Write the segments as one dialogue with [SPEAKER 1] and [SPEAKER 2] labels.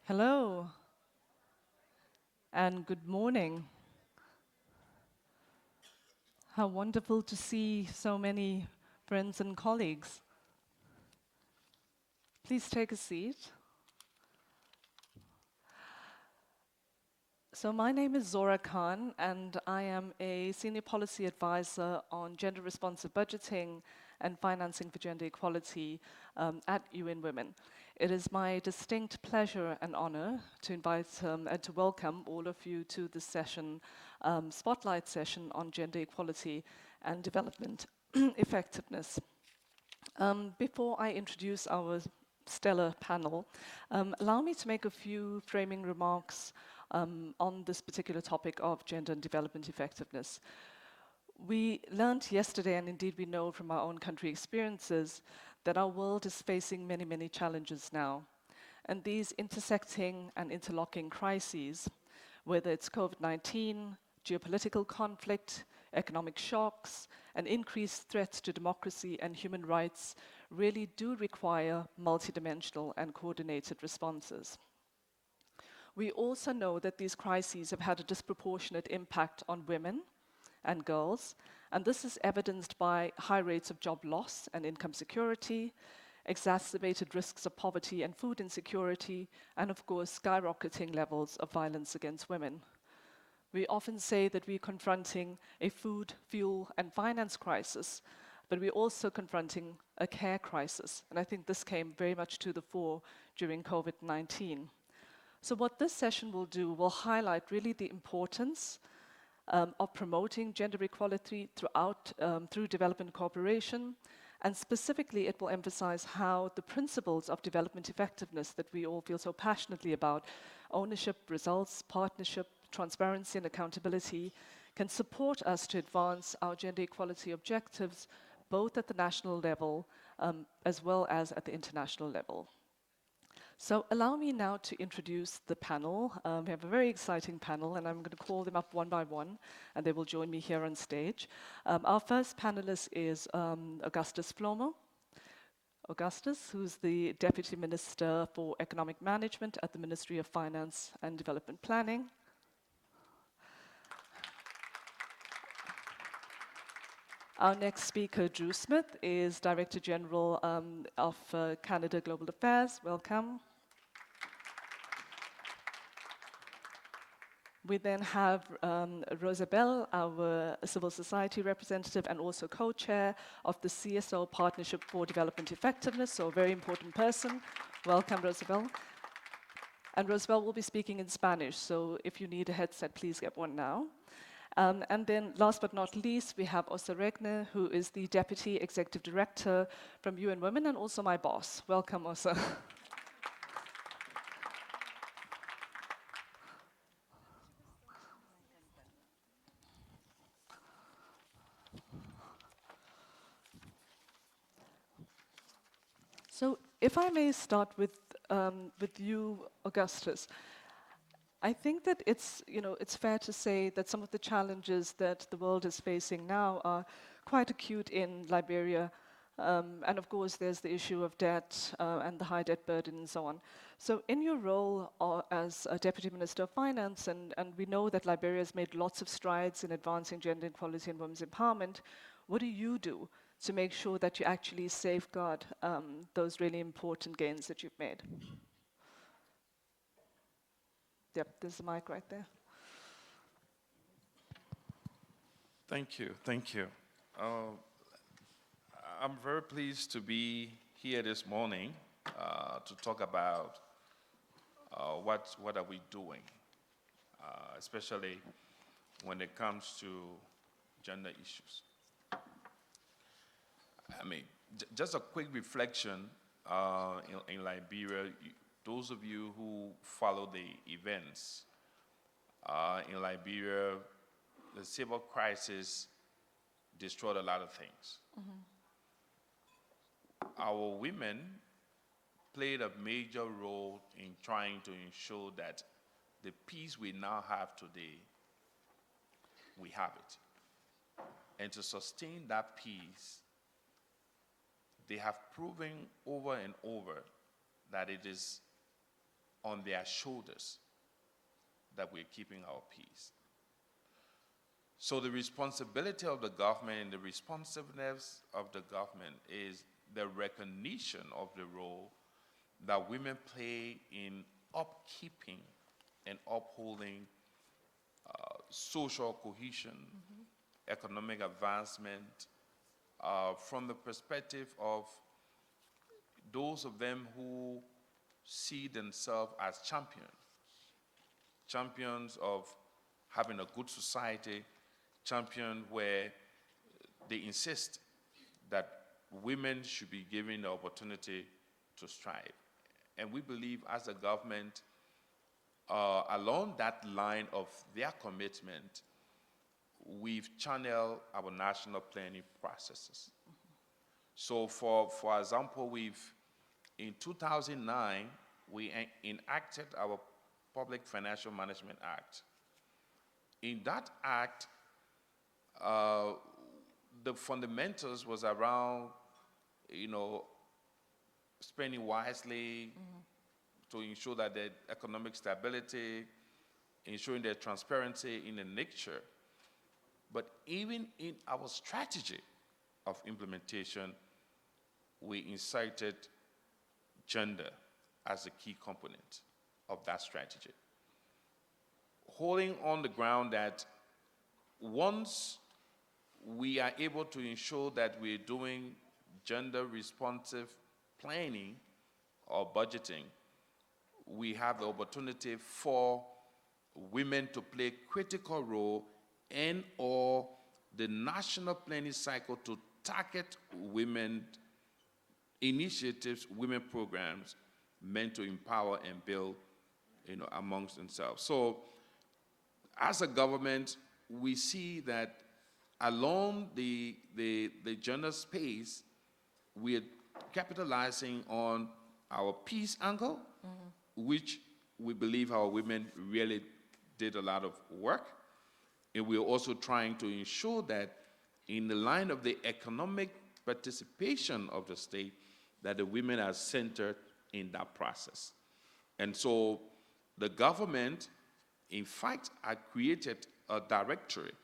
[SPEAKER 1] Hello and good morning. How wonderful to see so many friends and colleagues. Please take a seat. So my name is Zora Khan, and I am a Senior Policy Advisor on Gender Responsive Budgeting and Financing for Gender Equality at UN Women. It is my distinct pleasure and honor to invite and to welcome all of you to this session, spotlight session on gender equality and development effectiveness. Before I introduce our stellar panel, allow me to make a few framing remarks on this particular topic of gender and development effectiveness. We learned yesterday, and indeed we know from our own country experiences, that our world is facing many, many challenges now. And these intersecting and interlocking crises, whether it's COVID-19, geopolitical conflict, economic shocks, and increased threats to democracy and human rights, really do require multidimensional and coordinated responses. We also know that these crises have had a disproportionate impact on women and girls, and this is evidenced by high rates of job loss and income security, exacerbated risks of poverty and food insecurity, and of course, skyrocketing levels of violence against women. We often say that we're confronting a food, fuel, and finance crisis, but we're also confronting a care crisis, and I think this came very much to the fore during COVID-19. So what this session will do will highlight really the importance of promoting gender equality through development cooperation, and specifically it will emphasize how the principles of development effectiveness that we all feel so passionately about, ownership, results, partnership, transparency and accountability, can support us to advance our gender equality objectives both at the national level as well as at the international level. So allow me now to introduce the panel. We have a very exciting panel, and I'm going to call them up one by one, and they will join me here on stage. Our first panelist is Augustus Flomo. Augustus, who's the Deputy Minister for Economic Management at the Ministry of Finance and Development Planning. Our next speaker, Drew Smith, is Director General of Canada Global Affairs. Welcome. We then have Rosabelle, our civil society representative and also co-chair of the CSO Partnership for Development Effectiveness, so a very important person. Welcome, Rosabelle. And Rosabelle will be speaking in Spanish, so if you need a headset, please get one now. And then last but not least, we have Åsa Regner, who is the Deputy Executive Director from UN Women and also my boss. Welcome, Åsa. So if I may start with you, Augustus, I think that it's fair to say that some of the challenges that the world is facing now are quite acute in Liberia. And of course, there's the issue of debt and the high debt burden and so on. So in your role as a Deputy Minister of Finance, and we know that Liberia has made lots of strides in advancing gender equality and women's empowerment, what do you do to make sure that you actually safeguard those really important gains that you've made? Yep, there's the mic right there.
[SPEAKER 2] Thank you, thank you. I'm very pleased to be here this morning to talk about what are we doing, especially when it comes to gender issues. I mean, just a quick reflection in Liberia. Those of you who follow the events in Liberia, the civil crisis destroyed a lot of things. Mm-hmm. Our women played a major role in trying to ensure that the peace we now have today, we have it. And to sustain that peace, they have proven over and over that it is on their shoulders that we're keeping our peace. So the responsibility of the government and the responsiveness of the government is the recognition of the role that women play in upkeeping and upholding social cohesion, economic advancement, from the perspective of those of them who see themselves as champions of having a good society, champion where they insist that women should be given the opportunity to strive. And we believe as a government, along that line of their commitment, we've channeled our national planning processes. So for example, in 2009, we enacted our Public Financial Management Act. In that act, the fundamentals was around, spending wisely to ensure that the economic stability, ensuring the transparency in the nature. But even in our strategy of implementation, we incited gender as a key component of that strategy. Holding on the ground that once we are able to ensure that we're doing gender responsive planning or budgeting, we have the opportunity for women to play a critical role in or the national planning cycle to target women initiatives, women programs meant to empower and build, amongst themselves. So as a government, we see that along the gender space, we are capitalizing on our peace angle, which we believe our women really did a lot of work. And we're also trying to ensure that in the line of the economic participation of the state, that the women are centered in that process. And so the government, in fact, had created a directorate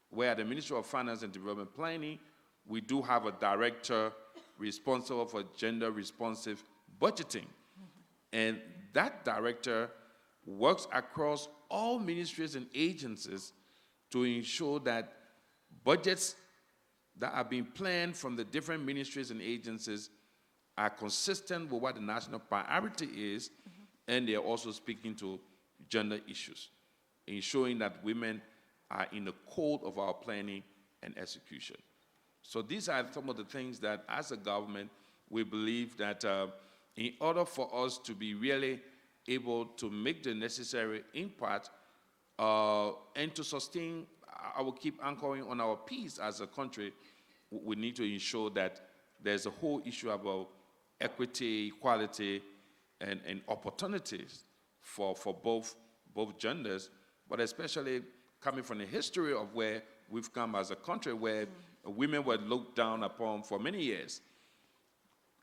[SPEAKER 2] where at the Ministry of Finance and Development Planning, we do have a director responsible for gender responsive budgeting. And that director works across all ministries and agencies to ensure that budgets that are being planned from the different ministries and agencies are consistent with what the national priority is, and they're also speaking to gender issues, ensuring that women are in the core of our planning and execution. So these are some of the things that, as a government, we believe that in order for us to be really able to make the necessary impact and to sustain, I will keep anchoring on our peace as a country, we need to ensure that there's a whole issue about equity, equality, and opportunities for both genders, but especially coming from the history of where we've come as a country where women were looked down upon for many years.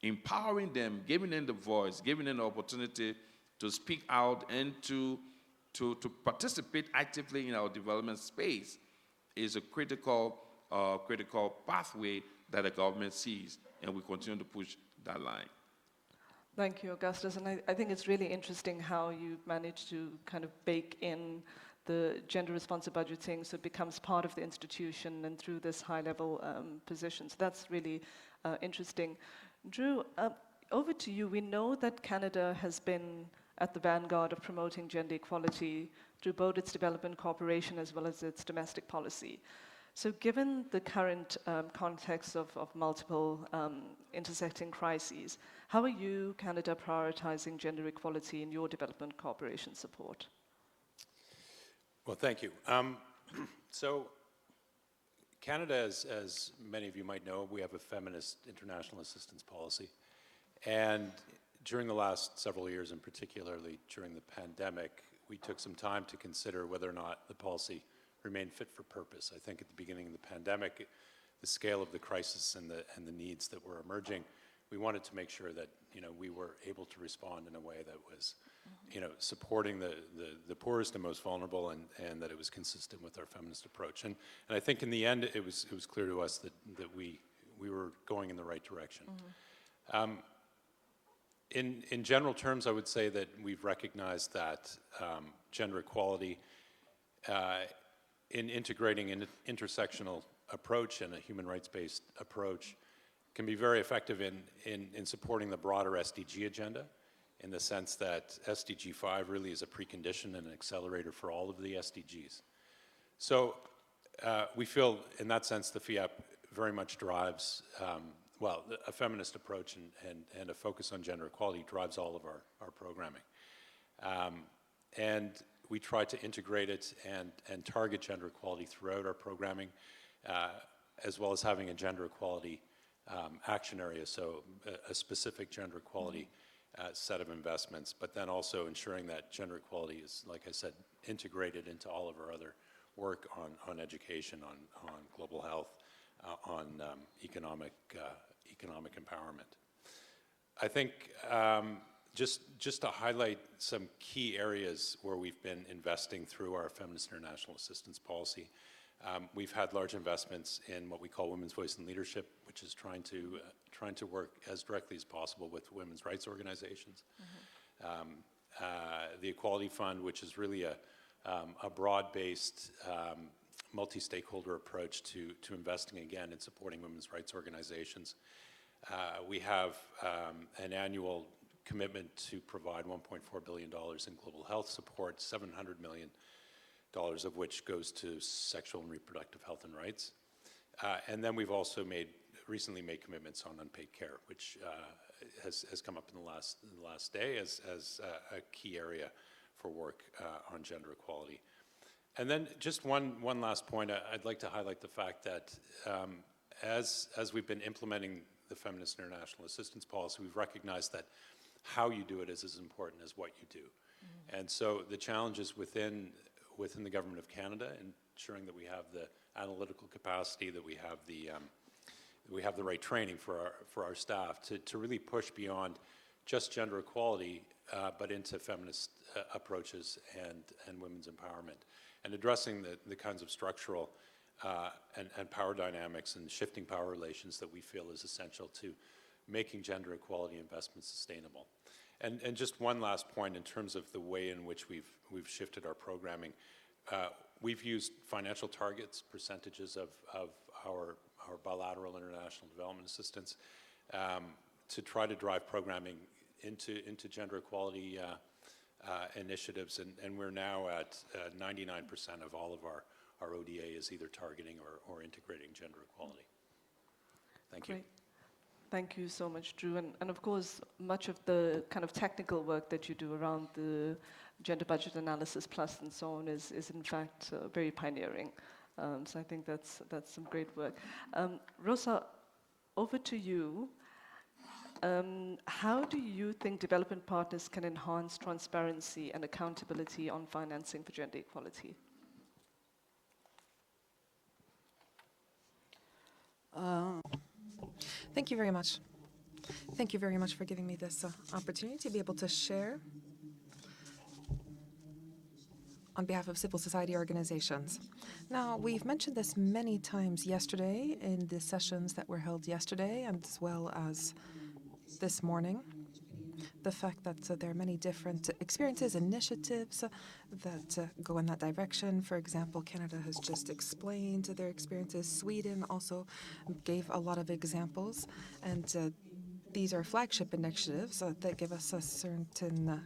[SPEAKER 2] Empowering them, giving them the voice, giving them the opportunity to speak out and to participate actively in our development space is a critical pathway that the government sees, and we continue to push that line.
[SPEAKER 1] Thank you, Augustus. And I think it's really interesting how you managed to kind of bake in the gender-responsive budgeting so it becomes part of the institution and through this high-level position. So that's really interesting. Drew, over to you. We know that Canada has been at the vanguard of promoting gender equality through both its development cooperation as well as its domestic policy. So given the current context of multiple intersecting crises, how are you, Canada, prioritizing gender equality in your development cooperation support?
[SPEAKER 3] Well, thank you. So Canada, as many of you might know, we have a feminist international assistance policy. And during the last several years, and particularly during the pandemic, we took some time to consider whether or not the policy remained fit for purpose. I think at the beginning of the pandemic, the scale of the crisis and the needs that were emerging, we wanted to make sure that we were able to respond in a way that was supporting the poorest and most vulnerable, and that it was consistent with our feminist approach. And I think in the end, it was clear to us that we were going in the right direction. In general terms, I would say that we've recognized that gender equality in integrating an intersectional approach and a human rights-based approach can be very effective in supporting the broader SDG agenda, in the sense that SDG 5 really is a precondition and an accelerator for all of the SDGs. So we feel, in that sense, the FIAP very much drives, a feminist approach and a focus on gender equality drives all of our programming. And we try to integrate it and target gender equality throughout our programming, as well as having a gender equality action area, so a specific gender equality set of investments, but then also ensuring that gender equality is, like I said, integrated into all of our other work on education, on global health, on economic empowerment. I think just to highlight some key areas where we've been investing through our Feminist International Assistance Policy. We've had large investments in what we call Women's Voice and Leadership, which is trying to work as directly as possible with women's rights organizations. The Equality Fund, which is really a broad-based, multi-stakeholder approach to investing again in supporting women's rights organizations. We have an annual commitment to provide $1.4 billion in global health support, $700 million of which goes to sexual and reproductive health and rights. And then we've also recently made commitments on unpaid care, which has come up in the last day as a key area for work on gender equality. And then just one last point, I'd like to highlight the fact that as we've been implementing the Feminist International Assistance Policy, we've recognized that how you do it is as important as what you do. And so the challenges within the Government of Canada, ensuring that we have the analytical capacity, that we have the right training for our staff to really push beyond just gender equality, but into feminist approaches and women's empowerment, and addressing the kinds of structural and power dynamics and shifting power relations that we feel is essential to making gender equality investments sustainable. And just one last point in terms of the way in which we've shifted our programming. We've used financial targets, percentages of our bilateral international development assistance, to try to drive programming into gender equality initiatives, and we're now at 99% of all of our ODA is either targeting or integrating gender equality. Thank you.
[SPEAKER 1] Great. Thank you so much, Drew. And of course, much of the kind of technical work that you do around the gender budget analysis plus and so on is in fact very pioneering. So I think that's some great work. Rosa, over to you. How do you think development partners can enhance transparency and accountability on financing for gender equality?
[SPEAKER 4] Thank you very much. Thank you very much for giving me this opportunity to be able to share on behalf of civil society organizations. Now, we've mentioned this many times yesterday in the sessions that were held yesterday, and as well as this morning. The fact that there are many different experiences, initiatives that go in that direction. For example, Canada has just explained their experiences. Sweden also gave a lot of examples. And these are flagship initiatives that give us a certain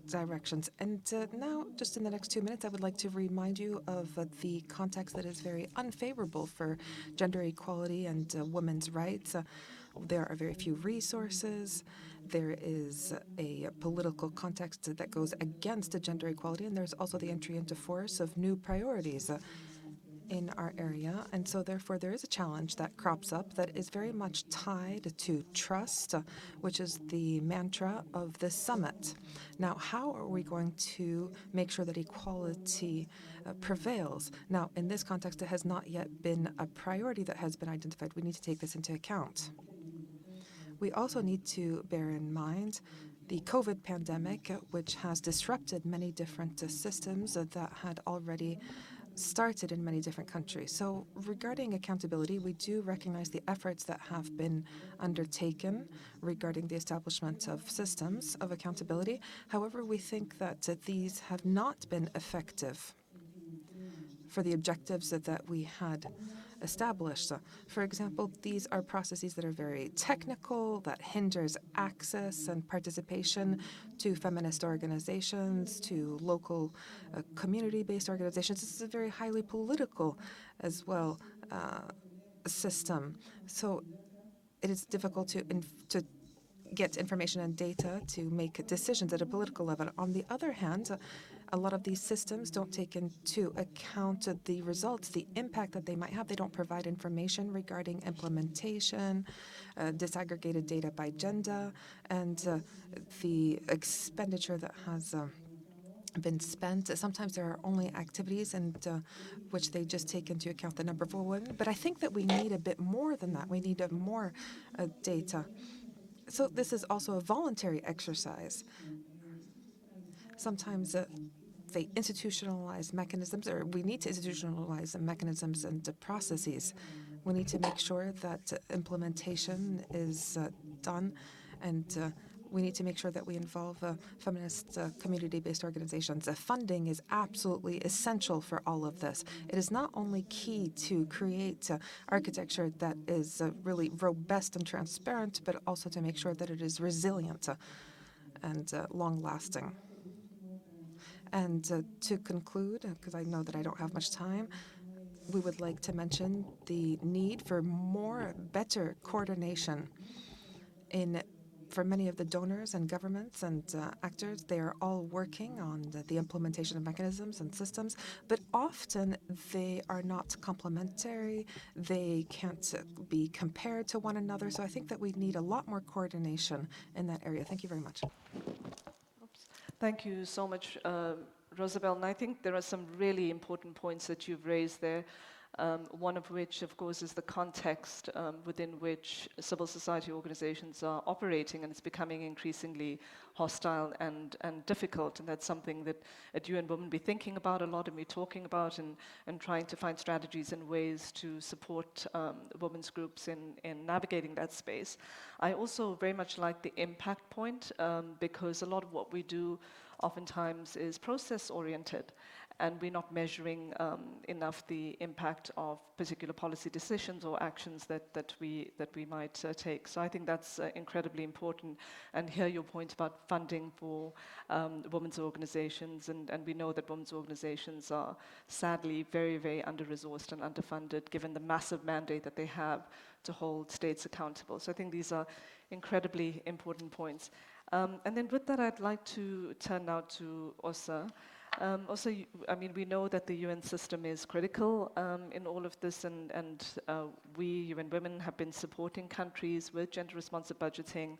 [SPEAKER 4] directions. And now, just in the next 2 minutes, I would like to remind you of the context that is very unfavorable for gender equality and women's rights. There are very few resources. There is a political context that goes against gender equality, and there's also the entry into force of new priorities in our area. And so therefore there is a challenge that crops up that is very much tied to trust, which is the mantra of this summit. Now, how are we going to make sure that equality prevails? Now, in this context, it has not yet been a priority that has been identified. We need to take this into account. We also need to bear in mind the COVID pandemic, which has disrupted many different systems that had already started in many different countries. So regarding accountability, we do recognize the efforts that have been undertaken regarding the establishment of systems of accountability. However, we think that these have not been effective for the objectives that we had established. For example, these are processes that are very technical, that hinders access and participation to feminist organizations, to local community-based organizations. This is a very highly political as well system. So it is difficult to get information and data to make decisions at a political level. On the other hand, a lot of these systems don't take into account the results, the impact that they might have. They don't provide information regarding implementation, disaggregated data by gender, and the expenditure that has been spent. Sometimes there are only activities and which they just take into account the number of women. But I think that we need a bit more than that. We need more data. So this is also a voluntary exercise. Sometimes they institutionalize mechanisms, or we need to institutionalize the mechanisms and the processes. We need to make sure that implementation is done, and we need to make sure that we involve feminist community-based organizations. Funding is absolutely essential for all of this. It is not only key to create architecture that is really robust and transparent, but also to make sure that it is resilient and long-lasting. And to conclude, because I know that I don't have much time, we would like to mention the need for better coordination for many of the donors and governments and actors. They are all working on the implementation of mechanisms and systems, but often they are not complementary. They can't be compared to one another. So I think that we need a lot more coordination in that area. Thank you very much.
[SPEAKER 1] Thank you so much, Rosabelle. And I think there are some really important points that you've raised there. One of which, of course, is the context within which civil society organizations are operating, and it's becoming increasingly hostile and difficult. And that's something that at UN Women we're thinking about a lot, and we're talking about and trying to find strategies and ways to support women's groups in navigating that space. I also very much like the impact point, because a lot of what we do oftentimes is process-oriented, and we're not measuring enough the impact of particular policy decisions or actions that we might take. So I think that's incredibly important. And hear your point about funding for women's organizations, and we know that women's organizations are sadly very, very under-resourced and underfunded, given the massive mandate that they have to hold states accountable. So I think these are incredibly important points. And then with that, I'd like to turn now to Åsa. Also, I mean, we know that the UN system is critical in all of this, and we, UN Women, have been supporting countries with gender-responsive budgeting.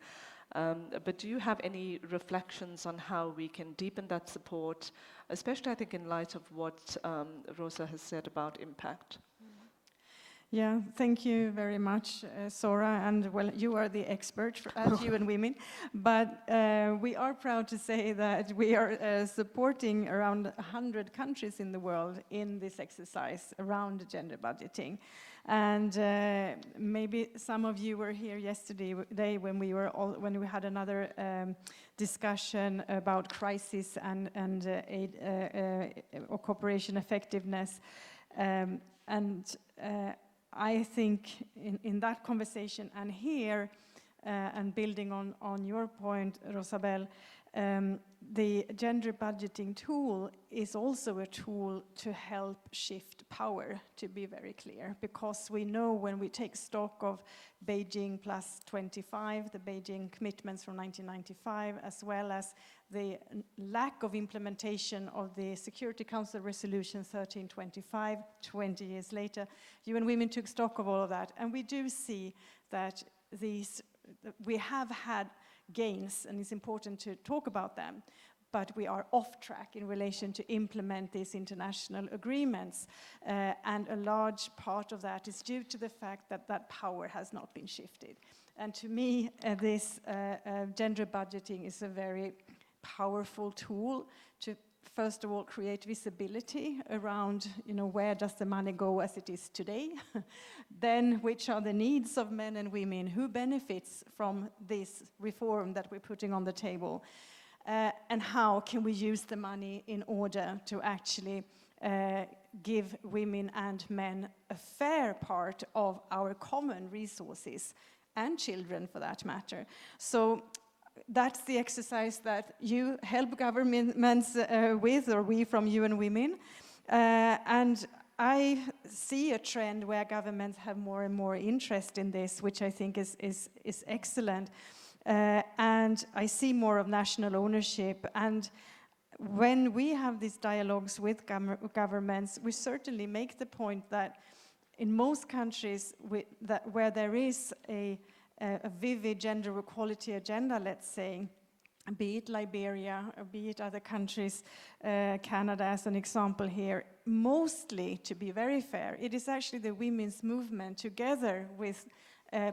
[SPEAKER 1] But do you have any reflections on how we can deepen that support, especially, I think, in light of what Rosa has said about impact?
[SPEAKER 5] Yeah, thank you very much, Sora. And well, you are the expert at UN Women, but we are proud to say that we are supporting around 100 countries in the world in this exercise around gender budgeting. And maybe some of you were here yesterday when we had another discussion about crisis and aid or cooperation effectiveness, I think in that conversation and here, and building on your point, Rosabelle, the gender budgeting tool is also a tool to help shift power, to be very clear, because we know when we take stock of Beijing plus 25, the Beijing commitments from 1995, as well as the lack of implementation of the Security Council Resolution 1325, 20 years later, UN Women took stock of all of that. And we do see that we have had gains, and it's important to talk about them, but we are off track in relation to implement these international agreements. And a large part of that is due to the fact that that power has not been shifted. And to me, this gender budgeting is a very powerful tool to, first of all, create visibility around, where does the money go as it is today? Then, which are the needs of men and women? Who benefits from this reform that we're putting on the table? And how can we use the money in order to actually give women and men a fair part of our common resources, and children for that matter. So that's the exercise that you help governments with, or we from UN Women. And I see a trend where governments have more and more interest in this, which I think is excellent. And I see more of national ownership. And when we have these dialogues with governments, we certainly make the point that in most countries where there is a vivid gender equality agenda, let's say, be it Liberia, or be it other countries, Canada as an example here, mostly, to be very fair, it is actually the women's movement together with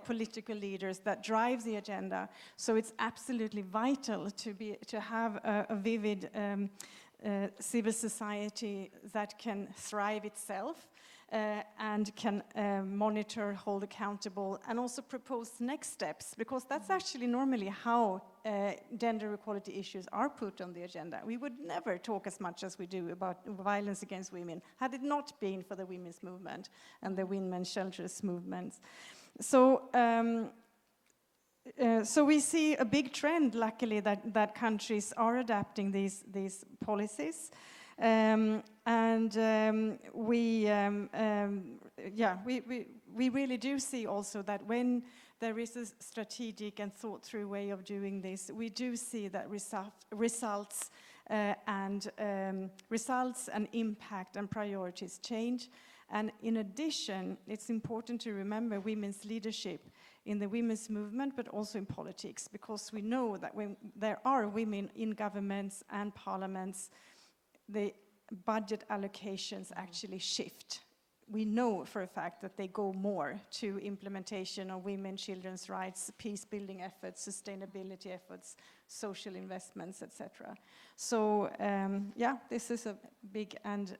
[SPEAKER 5] political leaders that drive the agenda. So it's absolutely vital to have a vivid civil society that can thrive itself and can monitor, hold accountable, and also propose next steps, because that's actually normally how gender equality issues are put on the agenda. We would never talk as much as we do about violence against women had it not been for the women's movement and the women's shelters movements. So, so we see a big trend, luckily, that countries are adapting these policies. We really do see also that when there is a strategic and thought-through way of doing this, we do see that results and impact and priorities change. And in addition, it's important to remember women's leadership in the women's movement, but also in politics, because we know that when there are women in governments and parliaments, the budget allocations actually shift. We know for a fact that they go more to implementation of women, children's rights, peace-building efforts, sustainability efforts, social investments, etc. So, this is a big and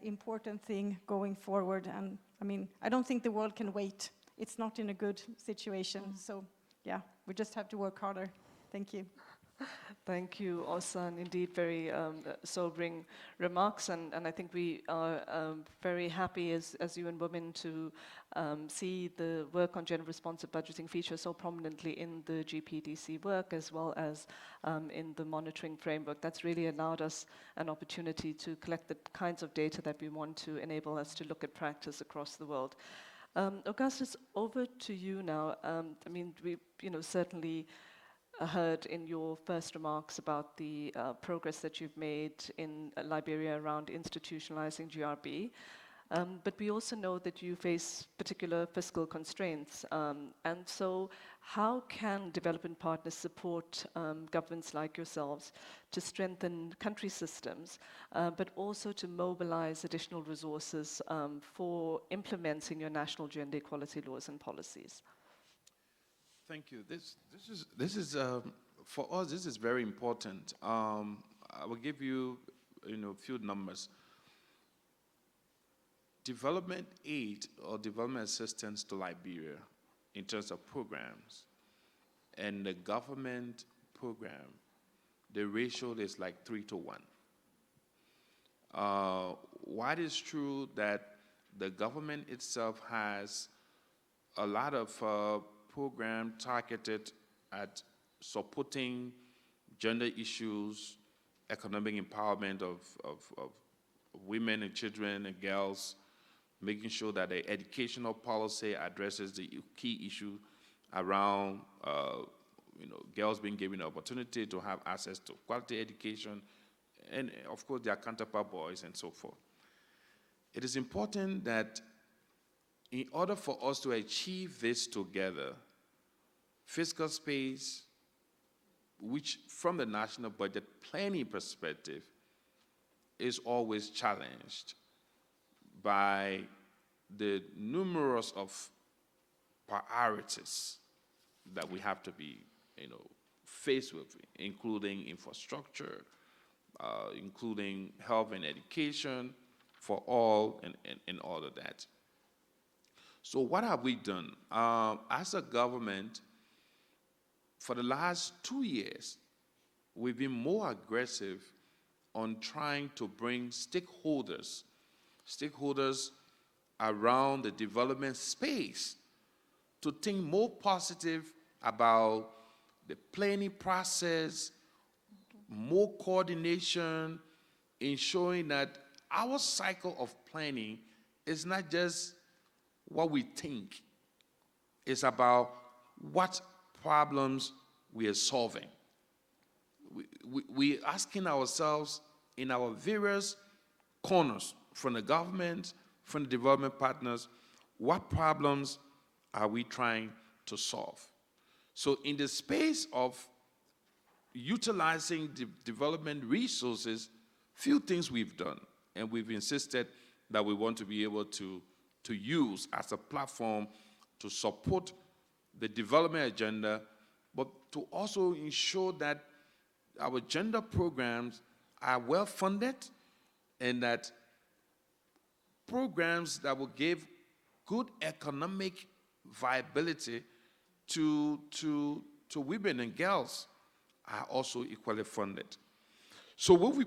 [SPEAKER 5] important thing going forward. And I mean, I don't think the world can wait. It's not in a good situation. So, we just have to work harder. Thank you.
[SPEAKER 1] Thank you, Åsa, and indeed very sobering remarks. And I think we are very happy as UN Women to see the work on gender-responsive budgeting feature so prominently in the GPDC work, as well as in the monitoring framework. That's really allowed us an opportunity to collect the kinds of data that we want to enable us to look at practice across the world. Augustus, over to you now. I mean, we certainly heard in your first remarks about the progress that you've made in Liberia around institutionalizing GRB. But we also know that you face particular fiscal constraints. And so how can development partners support governments like yourselves to strengthen country systems, but also to mobilize additional resources for implementing your national gender equality laws and policies?
[SPEAKER 2] Thank you. This is for us. This is very important. I will give you, a few numbers. Development aid or development assistance to Liberia, in terms of programs, and the government program, the ratio is like 3-to-1. While it is true that the government itself has a lot of program targeted at supporting gender issues, economic empowerment of women and children and girls, making sure that the educational policy addresses the key issue around girls being given the opportunity to have access to quality education, and of course their counterpart boys and so forth. It is important that in order for us to achieve this together, fiscal space, which from the national budget planning perspective is always challenged by the numerous of priorities that we have to be, faced with, including infrastructure, including health and education for all, and all of that. So what have we done? As a government, for the last 2 years, we've been more aggressive on trying to bring stakeholders around the development space to think more positive about the planning process, more coordination, ensuring that our cycle of planning is not just what we think, it's about what problems we are solving. We're asking ourselves in our various corners, from the government, from the development partners, what problems are we trying to solve? So in the space of utilizing the development resources, few things we've done, and we've insisted that we want to be able to use as a platform to support the development agenda, but to also ensure that our gender programs are well funded, and that programs that will give good economic viability to women and girls are also equally funded. So what we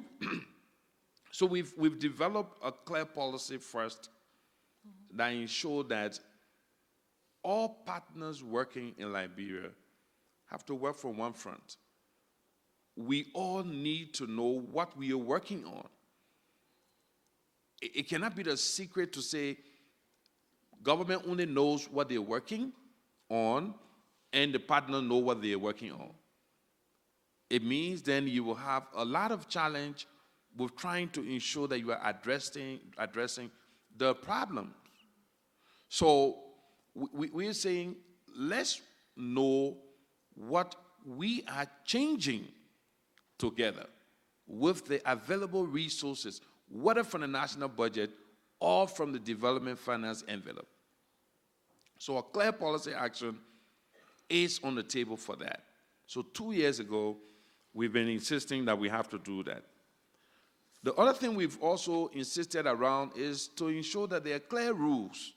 [SPEAKER 2] so we've developed a clear policy first that ensure that all partners working in Liberia have to work from one front. We all need to know what we are working on. It cannot be the secret to say government only knows what they're working on and the partner know what they're working on. It means then you will have a lot of challenge with trying to ensure that you are addressing the problems. So we're saying, let's know what we are changing together with the available resources, whether from the national budget or from the development finance envelope. So a clear policy action is on the table for that. So 2 years ago, we've been insisting that we have to do that. The other thing we've also insisted around is to ensure that there are clear rules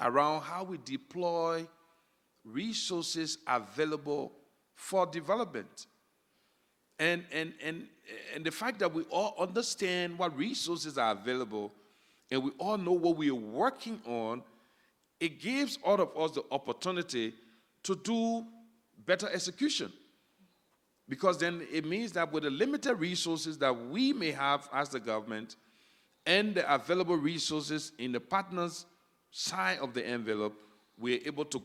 [SPEAKER 2] around how we deploy resources available for development. And the fact that we all understand what resources are available and we all know what we are working on, it gives all of us the opportunity to do better execution. Because then it means that with the limited resources that we may have as the government and the available resources in the partners' side of the envelope, we're able to,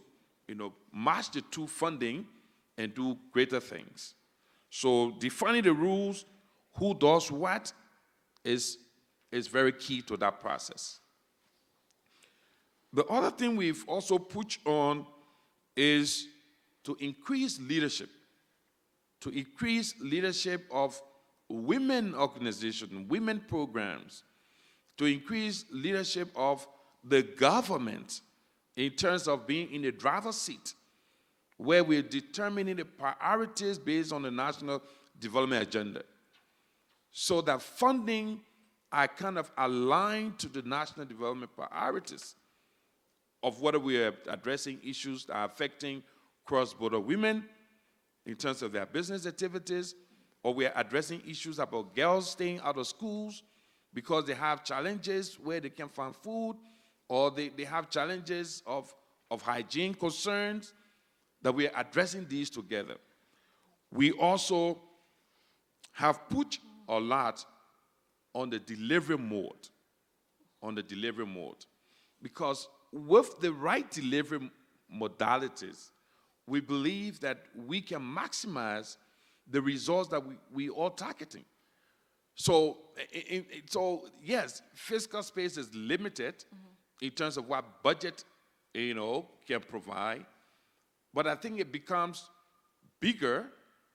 [SPEAKER 2] match the two funding and do greater things. So defining the rules, who does what, is very key to that process. The other thing we've also pushed on is to increase leadership of women organizations, women programs, to increase leadership of the government in terms of being in the driver's seat, where we're determining the priorities based on the national development agenda, so that funding are kind of aligned to the national development priorities of whether we are addressing issues that are affecting cross-border women in terms of their business activities, or we are addressing issues about girls staying out of schools because they have challenges where they can't find food, or they have challenges of hygiene concerns, that we are addressing these together. We also have put a lot on the delivery mode, because with the right delivery modalities, we believe that we can maximize the results that we are targeting. So yes, fiscal space is limited in terms of what budget, can provide. But I think it becomes bigger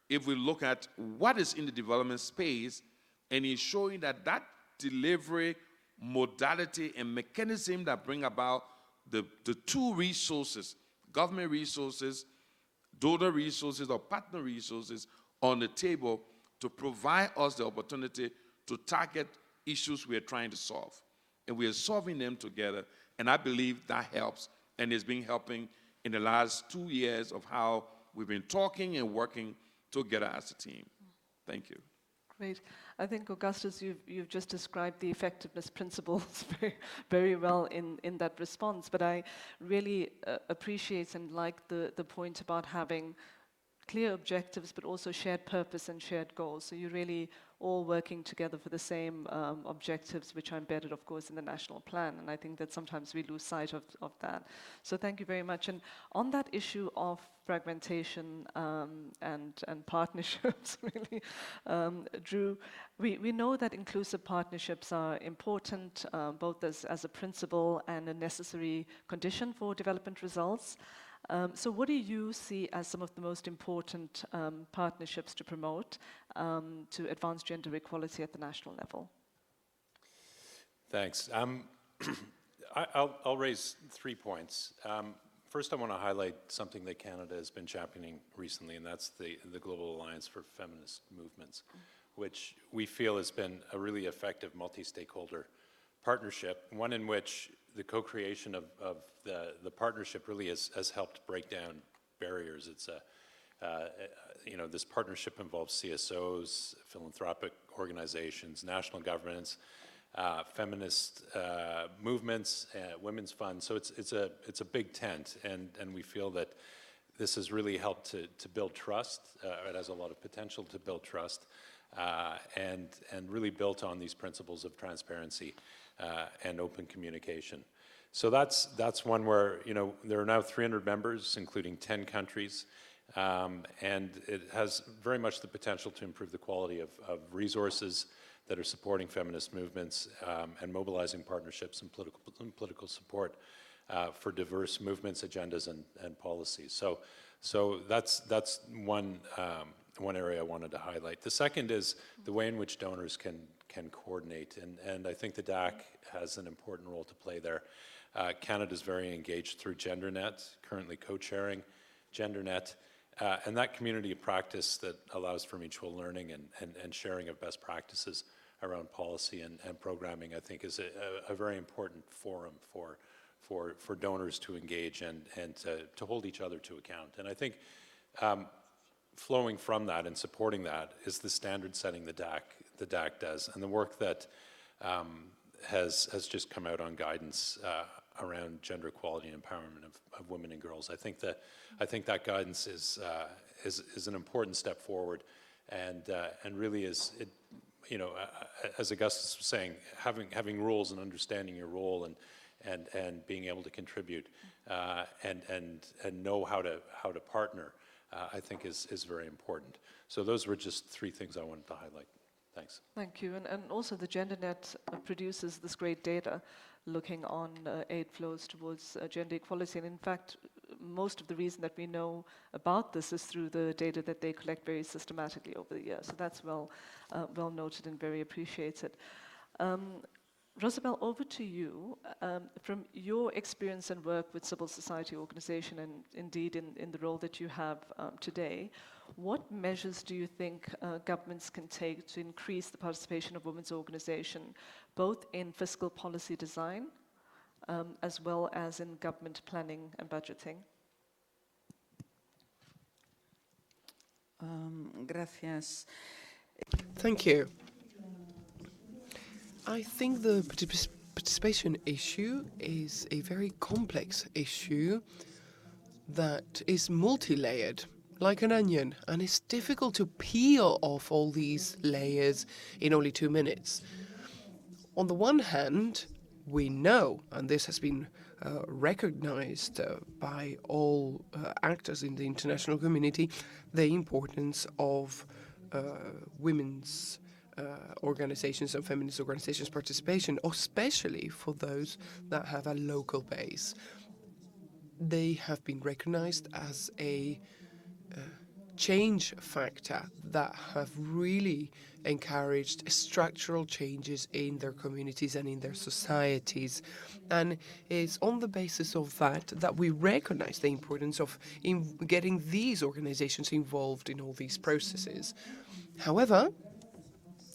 [SPEAKER 2] if we look at what is in the development space and ensuring that that delivery modality and mechanism that bring about the two resources, government resources
[SPEAKER 6] donor resources or partner resources on the table to provide us the opportunity to target issues we are trying to solve. And we are solving them together, and I believe that helps, and it's been helping in the last 2 years of how we've been talking and working together as a team. Thank you.
[SPEAKER 1] Great. I think, Augustus, you've just described the effectiveness principles very, very well in that response, but I really appreciate and like the point about having clear objectives, but also shared purpose and shared goals. So you're really all working together for the same objectives, which are embedded, of course, in the national plan. And I think that sometimes we lose sight of that. So thank you very much. And on that issue of fragmentation and partnerships, really, Drew, we know that inclusive partnerships are important, both as a principle and a necessary condition for development results. So what do you see as some of the most important partnerships to promote to advance gender equality at the national level?
[SPEAKER 3] Thanks. I'll raise 3 points. First, I want to highlight something that Canada has been championing recently, and that's the Global Alliance for Feminist Movements, which we feel has been a really effective multi-stakeholder partnership, one in which the co-creation of the partnership really has helped break down barriers. It's this partnership involves CSOs, philanthropic organizations, national governments, feminist movements, women's funds. So it's a big tent, and we feel that this has really helped to build trust. It has a lot of potential to build trust, and really built on these principles of transparency and open communication. So that's one where, there are now 300 members, including 10 countries, and it has very much the potential to improve the quality of resources that are supporting feminist movements and mobilizing partnerships and political support for diverse movements, agendas, and policies. So that's one area I wanted to highlight. The second is the way in which donors can coordinate, and I think the DAC has an important role to play there. Canada is very engaged through GenderNet, currently co-chairing GenderNet, and that community of practice that allows for mutual learning and sharing of best practices around policy and programming, I think, is a very important forum for donors to engage and to hold each other to account. And I think flowing from that and supporting that is the standard setting the DAC does, and the work that has just come out on guidance around gender equality and empowerment of women and girls. I think that guidance is an important step forward, and really is it. As Augustus was saying, having rules and understanding your role and being able to contribute and know how to partner, I think is very important. So those were just 3 things I wanted to highlight. Thanks.
[SPEAKER 1] Thank you. And also the GenderNet produces this great data looking on aid flows towards gender equality. And in fact, most of the reason that we know about this is through the data that they collect very systematically over the years. So that's well noted and very appreciated. Rosabelle, over to you. From your experience and work with civil society organization, and indeed in the role that you have today, what measures do you think governments can take to increase the participation of women's organization, both in fiscal policy design as well as in government planning and budgeting?
[SPEAKER 7] Gracias.
[SPEAKER 8] Thank you. I think the participation issue is a very complex issue that is multi-layered, like an onion, and it's difficult to peel off all these layers in only 2 minutes. On the one hand, we know, and this has been recognized by all actors in the international community, the importance of women's organizations and feminist organizations' participation, especially for those that have a local base. They have been recognized as a change factor that have really encouraged structural changes in their communities and in their societies. And it's on the basis of that that we recognize the importance of getting these organizations involved in all these processes. However,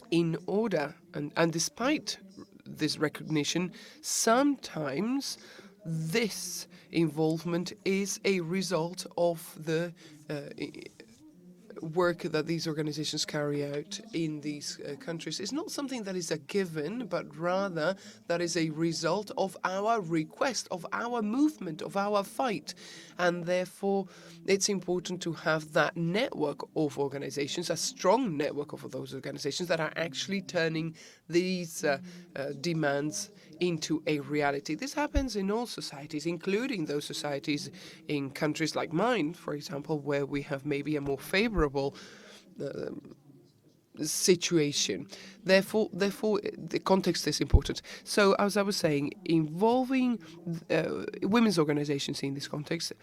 [SPEAKER 8] in order, and despite this recognition, sometimes this involvement is a result of the work that these organizations carry out in these countries. It's not something that is a given, but rather that is a result of our request, of our movement, of our fight. And therefore, it's important to have that network of organizations, a strong network of those organizations that are actually turning these demands into a reality. This happens in all societies, including those societies in countries like mine, for example, where we have maybe a more favorable situation. Therefore, the context is important. So, as I was saying, involving women's organizations in this context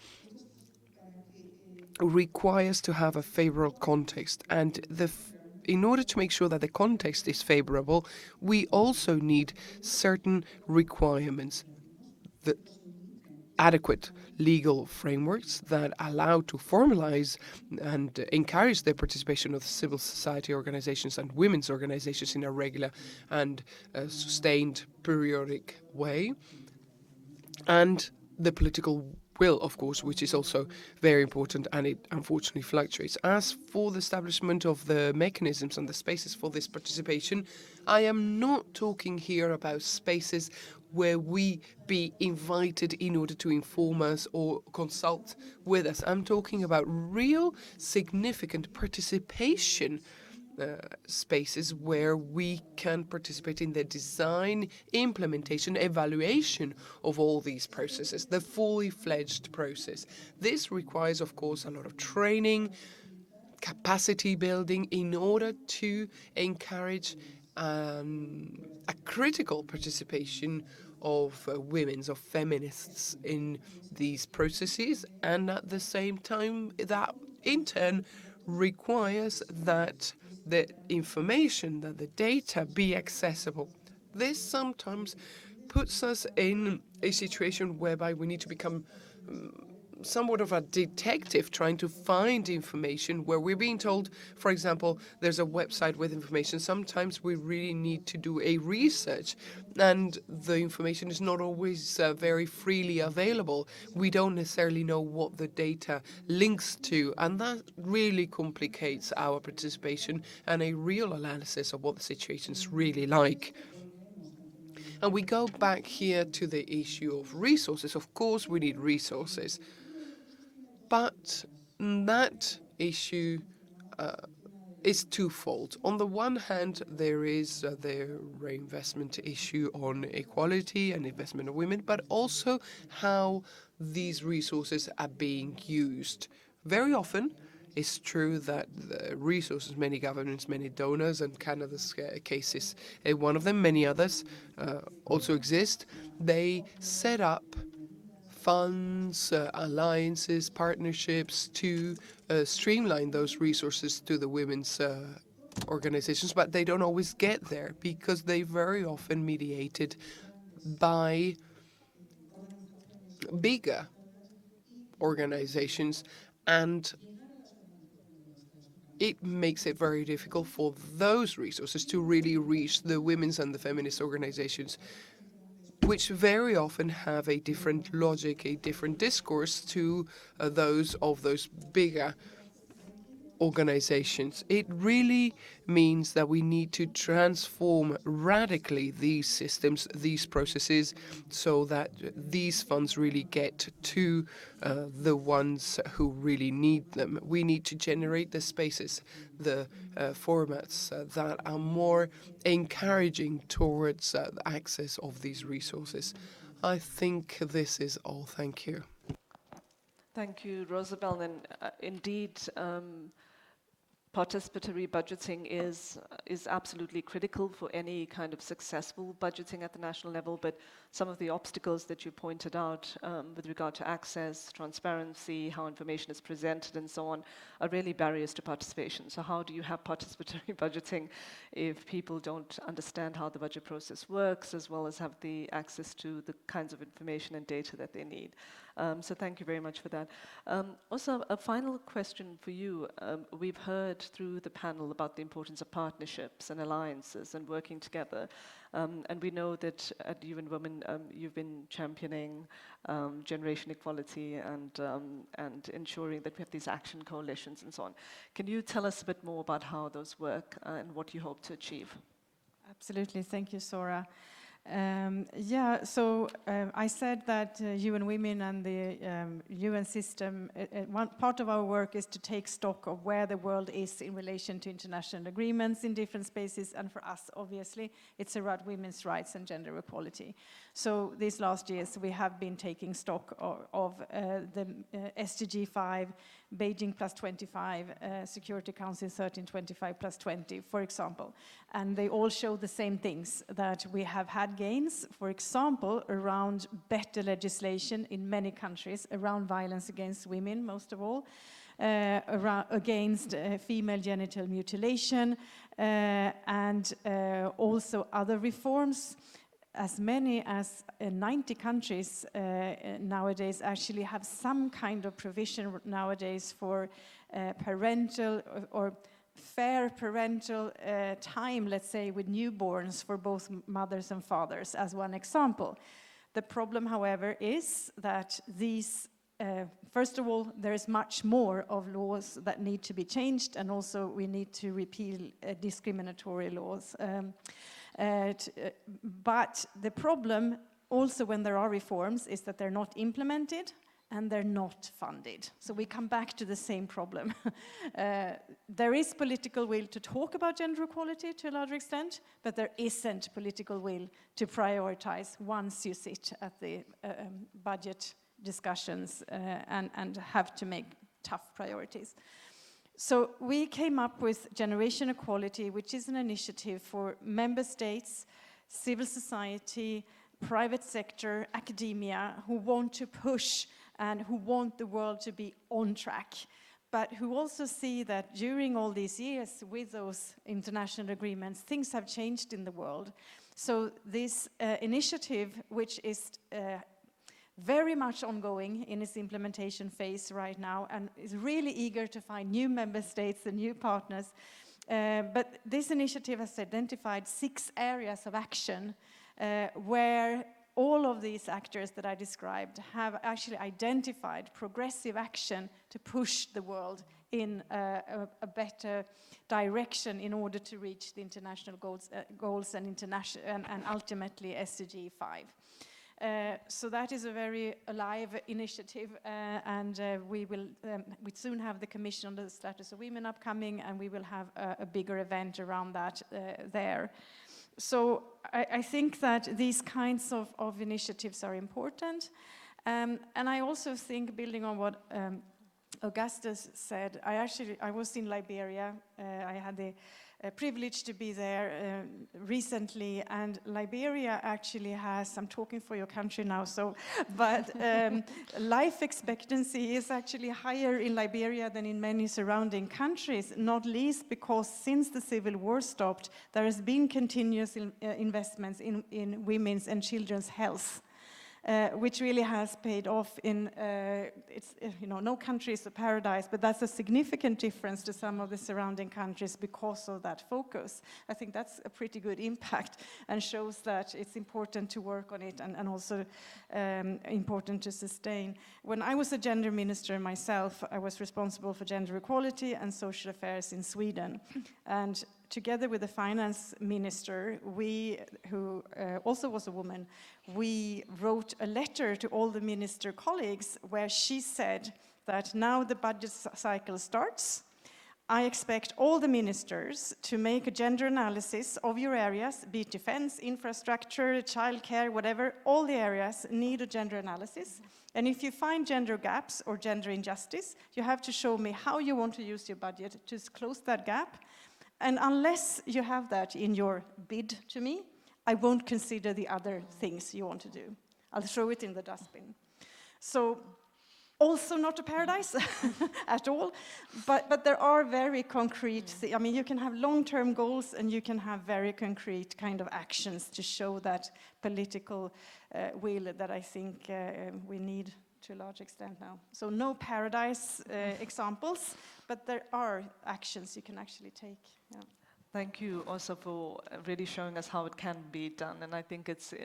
[SPEAKER 8] requires to have a favorable context, and in order to make sure that the context is favorable, we also need certain requirements, the adequate legal frameworks that allow to formalize and encourage the participation of civil society organizations and women's organizations in a regular and sustained periodic way, and the political will, of course, which is also very important, and it unfortunately fluctuates. As for the establishment of the mechanisms and the spaces for this participation, I am not talking here about spaces where we be invited in order to inform us or consult with us. I'm talking about real significant participation spaces where we can participate in the design, implementation, evaluation of all these processes, the fully fledged process. This requires, of course, a lot of training, capacity building in order to encourage a critical participation of women's, of feminists in these processes, and at the same time that in turn requires that the information, that the data be accessible. This sometimes puts us in a situation whereby we need to become somewhat of a detective trying to find information where we're being told, for example, there's a website with information. Sometimes we really need to do a research, and the information is not always very freely available. We don't necessarily know what the data links to, and that really complicates our participation and a real analysis of what the situation's really like. And we go back here to the issue of resources. Of course, we need resources. But that issue is twofold. On the one hand, there is the reinvestment issue on equality and investment of women, but also how these resources are being used. Very often, it's true that the resources, many governments, many donors, and Canada's case is one of them, many others also exist. They set up funds, alliances, partnerships to streamline those resources to the women's organizations, but they don't always get there because they very often mediated by bigger organizations, and it makes it very difficult for those resources to really reach the women's and the feminist organizations, which very often have a different logic, a different discourse to those of those bigger organizations. It really means that we need to transform radically these systems, these processes, so that these funds really get to the ones who really need them. We need to generate the spaces, the formats that are more encouraging towards the access of these resources. I think this is all. Thank you.
[SPEAKER 1] Thank you, Rosabel. And indeed, participatory budgeting is absolutely critical for any kind of successful budgeting at the national level, but some of the obstacles that you pointed out with regard to access, transparency, how information is presented and so on are really barriers to participation. So how do you have participatory budgeting if people don't understand how the budget process works, as well as have the access to the kinds of information and data that they need? So thank you very much for that. Also, a final question for you. We've heard through the panel about the importance of partnerships and alliances and working together. And we know that at UN Women, you've been championing generation equality and ensuring that we have these action coalitions and so on. Can you tell us a bit more about how those work and what you hope to achieve?
[SPEAKER 5] Absolutely. Thank you, Sora. I said that UN Women and the UN system, one part of our work is to take stock of where the world is in relation to international agreements in different spaces, and for us, obviously, it's around women's rights and gender equality. So these last years, we have been taking stock of the SDG 5, Beijing plus 25, Security Council 1325 plus 20, for example. And they all show the same things, that we have had gains, for example, around better legislation in many countries, around violence against women, most of all, against female genital mutilation, and also other reforms. As many as 90 countries nowadays actually have some kind of provision nowadays for parental or fair parental time, let's say, with newborns for both mothers and fathers, as one example. The problem, however, is that these, first of all, there is much more of laws that need to be changed, and also we need to repeal discriminatory laws. But the problem also when there are reforms is that they're not implemented and they're not funded. So we come back to the same problem. There is political will to talk about gender equality to a larger extent, but there isn't political will to prioritize once you sit at the budget discussions and have to make tough priorities. So we came up with Generation Equality, which is an initiative for member states, civil society, private sector, academia, who want to push and who want the world to be on track, but who also see that during all these years with those international agreements, things have changed in the world. So this initiative, which is very much ongoing in its implementation phase right now, and is really eager to find new member states and new partners. But this initiative has identified 6 areas of action where all of these actors that I described have actually identified progressive action to push the world in a better direction in order to reach the international goals and ultimately SDG 5. So that is a very alive initiative, and we soon have the Commission on the Status of Women upcoming, and we will have a bigger event around that there. So I think that these kinds of initiatives are important, and I also think, building on what Augustus said, I was in Liberia. I had the privilege to be there recently, and Liberia actually has, I'm talking for your country now, but life expectancy is actually higher in Liberia than in many surrounding countries, not least because since the civil war stopped, there has been continuous investments in women's and children's health. Which really has paid off in, no country is a paradise, but that's a significant difference to some of the surrounding countries because of that focus. I think that's a pretty good impact and shows that it's important to work on it and also important to sustain. When I was a gender minister myself, I was responsible for gender equality and social affairs in Sweden. And together with the finance minister, who also was a woman, we wrote a letter to all the minister colleagues where she said that now the budget cycle starts. I expect all the ministers to make a gender analysis of your areas, be it defense, infrastructure, childcare, whatever. All the areas need a gender analysis. And if you find gender gaps or gender injustice, you have to show me how you want to use your budget to close that gap. And unless you have that in your bid to me, I won't consider the other things you want to do. I'll throw it in the dustbin. So, also not a paradise at all, but there are very concrete, I mean, you can have long-term goals and you can have very concrete kind of actions to show that political will that I think we need to a large extent now. So no paradise examples, but there are actions you can actually take. Yeah.
[SPEAKER 1] Thank you also for really showing us how it can be done. And I think it's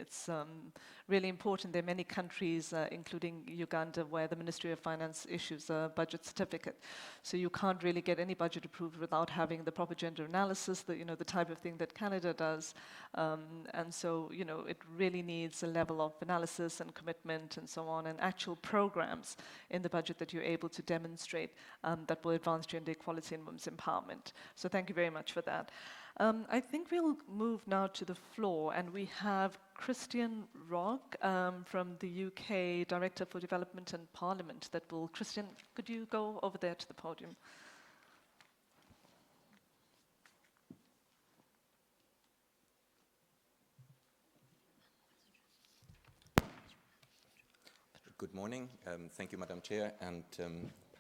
[SPEAKER 1] really important. There are many countries, including Uganda, where the Ministry of Finance issues a budget certificate. So you can't really get any budget approved without having the proper gender analysis, the type of thing that Canada does. And so, it really needs a level of analysis and commitment and so on, and actual programs in the budget that you're able to demonstrate that will advance gender equality and women's empowerment. So thank you very much for that. I think we'll move now to the floor, and we have Christian Rock from the UK Director for Development and Parliament that will... Christian, could you go over there to the podium?
[SPEAKER 7] Good morning. Thank you, Madam Chair, and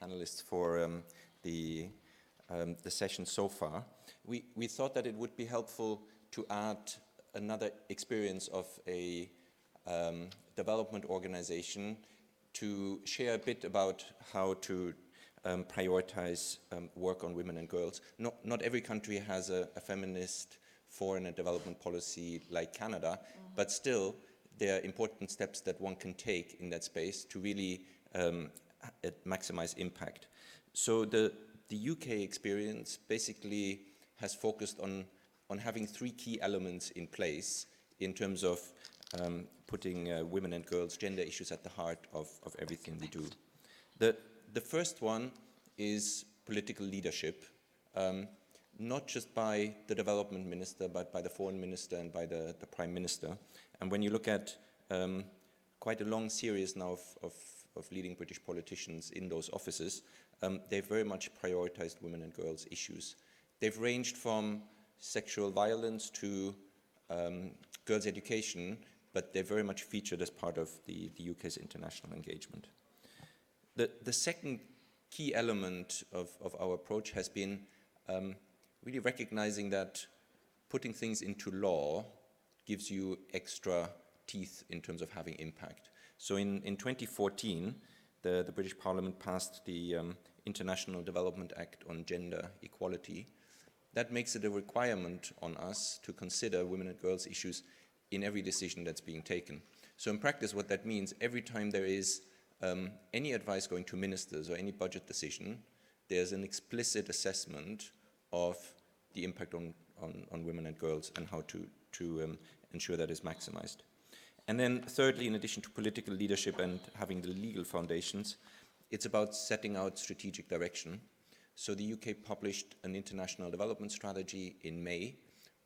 [SPEAKER 7] panelists for the session so far. We thought that it would be helpful to add another experience of a development organization to share a bit about how to prioritize work on women and girls. Not every country has a feminist foreign and development policy like Canada, but still there are important steps that one can take in that space to really maximize impact. So the UK experience basically has focused on having three key elements in place in terms of putting women and girls, gender issues at the heart of everything we do. The first one is political leadership, not just by the development minister, but by the foreign minister and by the prime minister. And when you look at quite a long series now of leading British politicians in those offices, they've very much prioritized women and girls issues. They've ranged from sexual violence to girls' education, but they're very much featured as part of the UK's international engagement. The second key element of our approach has been really recognizing that putting things into law gives you extra teeth in terms of having impact. So in 2014, the British Parliament passed the International Development Act on Gender Equality. That makes it a requirement on us to consider women and girls issues in every decision that's being taken. So in practice, what that means, every time there is any advice going to ministers or any budget decision, there's an explicit assessment of the impact on women and girls and how to ensure that is maximized. And then thirdly, in addition to political leadership and having the legal foundations, it's about setting out strategic direction. So the UK published an international development strategy in May,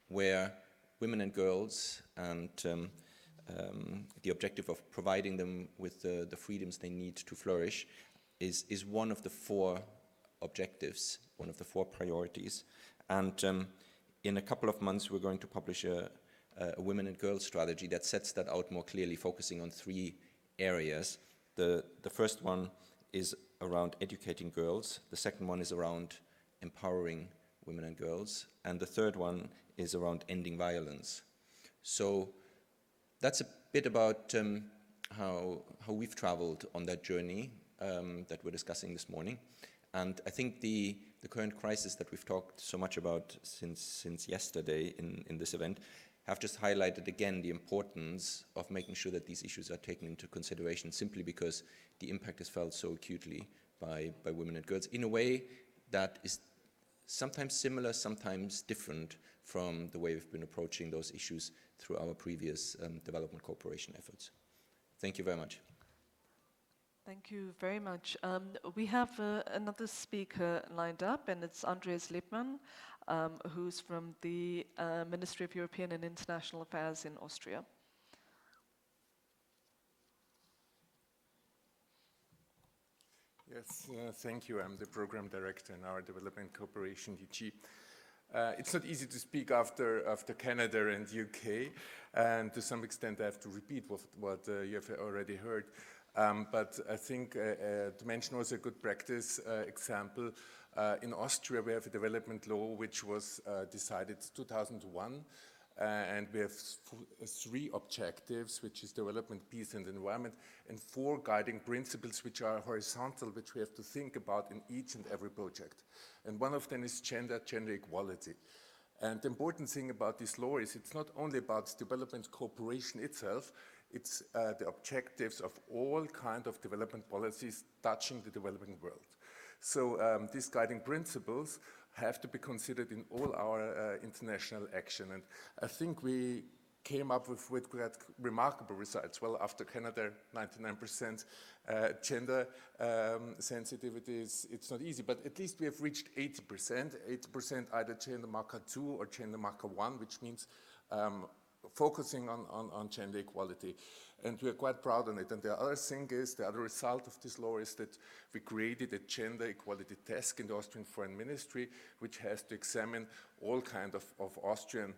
[SPEAKER 7] where women and girls and the objective of providing them with the freedoms they need to flourish is one of the four objectives, one of the four priorities. And in a couple of months, we're going to publish a women and girls strategy that sets that out more clearly, focusing on three areas. The first one is around educating girls. The second one is around empowering women and girls. And the third one is around ending violence. So that's a bit about how we've traveled on that journey that we're discussing this morning. And I think the current crisis that we've talked so much about since yesterday in this event have just highlighted again the importance of making sure that these issues are taken into consideration, simply because the impact is felt so acutely by women and girls in a way that is sometimes similar, sometimes different from the way we've been approaching those issues through our previous development cooperation efforts. Thank you very much.
[SPEAKER 1] Thank you very much. We have another speaker lined up, and it's Andreas Lippmann, who's from the Ministry of European and International Affairs in Austria.
[SPEAKER 9] Yes, thank you. I'm the program director in our development cooperation DG. It's not easy to speak after Canada and UK, and to some extent I have to repeat what you have already heard. But I think to mention also a good practice example, in Austria we have a development law which was decided 2001, and we have 3 objectives, which is development, peace and environment, and 4 guiding principles which are horizontal, which we have to think about in each and every project. And one of them is gender equality. And the important thing about this law is it's not only about development cooperation itself, it's the objectives of all kinds of development policies touching the developing world. So these guiding principles have to be considered in all our international action. And I think we came up with quite remarkable results. Well, after Canada, 99% gender sensitivity, it's not easy, but at least we have reached 80%. 80% either gender marker 2 or gender marker 1, which means focusing on gender equality. And we are quite proud on it. And the other thing is, the other result of this law is that we created a gender equality task in the Austrian Foreign Ministry, which has to examine all kinds of Austrian